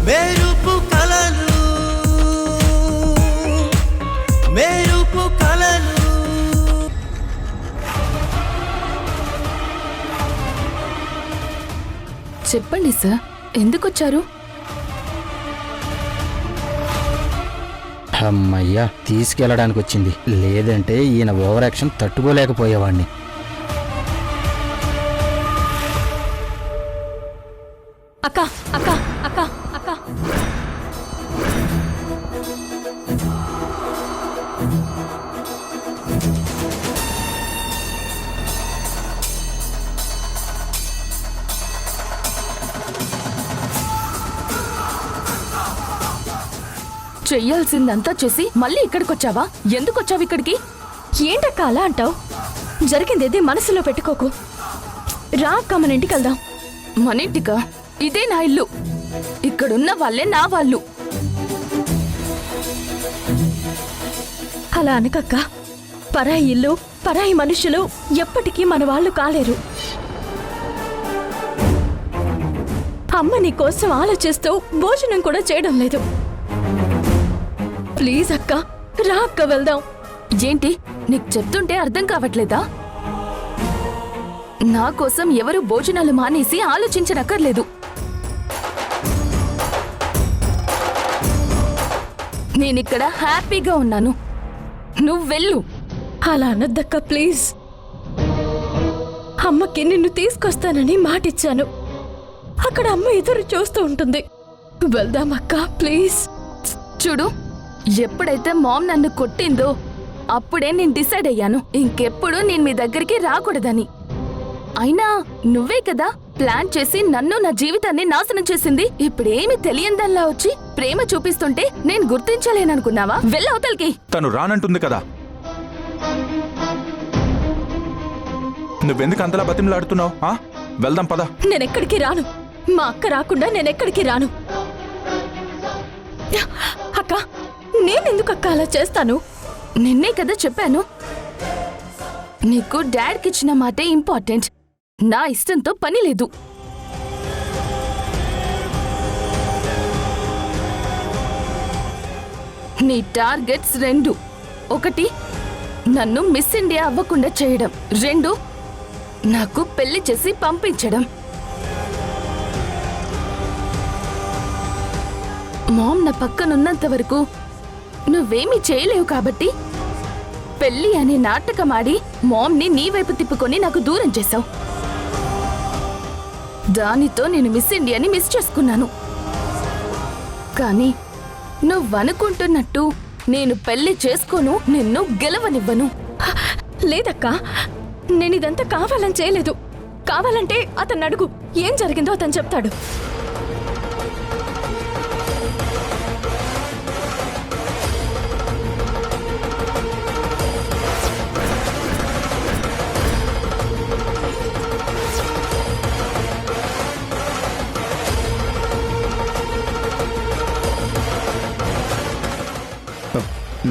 మెరుపు కలలు మెరుపు కలలు. చెప్పండి సార్, ఎందుకొచ్చారు? అమ్మయ్యా, తీసుకెళ్ళడానికి వచ్చింది. లేదంటే ఈయన ఓవర్ యాక్షన్ తట్టుకోలేకపోయేవాణ్ణి. అక్క అక్క అక్క అక్క చెయ్యాల్సిందంతా చేసి మళ్ళీ ఇక్కడికొచ్చావా? ఎందుకొచ్చావు ఇక్కడికి? ఏంటక్క అలా అంటావు? జరిగిందేదే మనసులో పెట్టుకోకు. రా అక్క, మన ఇంటికి వెళ్దాం. మనింటికా? ఇదే నా ఇల్లు. ఇక్కడున్న వాళ్ళే నా వాళ్ళు. అలా అనకక్క. పరాయి ఇల్లు, పరాయి మనుషులు ఎప్పటికీ మన వాళ్ళు కాలేరు. అమ్మ నీ కోసం ఆలోచిస్తూ భోజనం కూడా చేయడం లేదు. ప్లీజ్ అక్క, రా అక్క, వెళ్దాం. ఏంటి, నీకు చెప్తుంటే అర్థం కావట్లేదా? నా కోసం ఎవరు భోజనాలు మానేసి ఆలోచించనక్కర్లేదు. నేనిక్కడ హ్యాపీగా ఉన్నాను. నువ్వు వెళ్ళు. అలా అనద్దక్క, ప్లీజ్. అమ్మకి నిన్ను తీసుకొస్తానని మాటిచ్చాను. అక్కడ అమ్మ ఎదురు చూస్తూ ఉంటుంది. వెళ్దాం అక్క, ప్లీజ్. చూడు, ఎప్పుడైతే మామ్ నన్ను కొట్టిందో అప్పుడే నేను డిసైడ్ అయ్యాను ఇంకెప్పుడు నేను మీ దగ్గరికి రాకూడదని. అయినా నువ్వే కదా ప్లాన్ చేసి నన్ను, నా జీవితాన్ని నాశనం చేసింది. ఇప్పుడేమి తెలియందల్లా వచ్చి ప్రేమ చూపిస్తుంటే నేను గుర్తించలేననుకున్నావా? వెళ్ళవతలకి. తను రానంటుంది కదా, నువ్వెందుకు అంతలా బతిమలాడుతున్నావు? వెళ్దాం పద. నేనెక్కడికి రాను. మా అక్క రాకుండా నేనెక్కడికి రాను. అక్క, నేనెందుకు అక్క అలా చేస్తాను? నిన్నే కదా చెప్పాను, నీకు డాడ్కిచ్చిన మాటే ఇంపార్టెంట్. నా ఇష్టంతో పని లేదు. నీ టార్గెట్స్ 2. 1, నన్ను మిస్ ఇండియా అవ్వకుండా చేయడం. 2, నాకు పెళ్లి చేసి పంపించడం. మామ్ నా పక్కనున్నంత వరకు నువ్వేమీ చేయలేవు కాబట్టి పెళ్లి అనే నాటకమాడి మామ్ని నీ వైపు తిప్పుకొని నాకు దూరం చేశావు. దానితో నేను మిస్ ఇండియాని మిస్ చేసుకున్నాను. కానీ నువ్వనుకుంటున్నట్టు నేను పెళ్లి చేసుకోను, నిన్ను గెలవనివ్వను. లేదక్క, నేనిదంతా కావాలని చేయలేదు. కావాలంటే అతను అడుగు, ఏం జరిగిందో అతను చెప్తాడు.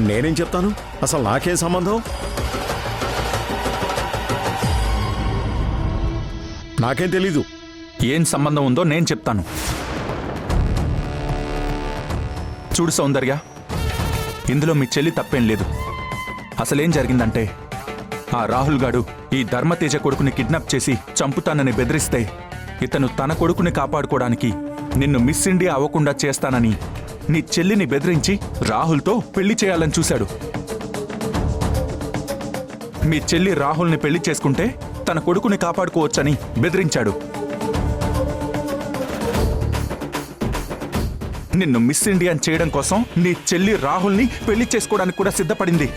నేనేం చెప్తాను? అసలు నాకేం సంబంధం? నాకేం తెలీదు. ఏం సంబంధం ఉందో నేను చెప్తాను. చూడు సౌందర్య, ఇందులో మీ చెల్లి తప్పేం లేదు. అసలేం జరిగిందంటే, ఆ రాహుల్ గాడు ఈ ధర్మతేజ కొడుకుని కిడ్నాప్ చేసి చంపుతానని బెదిరిస్తే ఇతను తన కొడుకుని కాపాడుకోవడానికి నిన్ను మిస్ ఇండియా అవ్వకుండా చేస్తానని నీ చెల్లిని బెదిరించి రాహుల్తో పెళ్లి చేయాలని చూశాడు. మీ చెల్లి రాహుల్ని పెళ్లి చేసుకుంటే తన కొడుకుని కాపాడుకోవచ్చని బెదిరించాడు. నిన్ను మిస్ ఇండియా చేయడం కోసం నీ చెల్లి రాహుల్ని పెళ్లి చేసుకోవడానికి కూడా సిద్ధపడింది.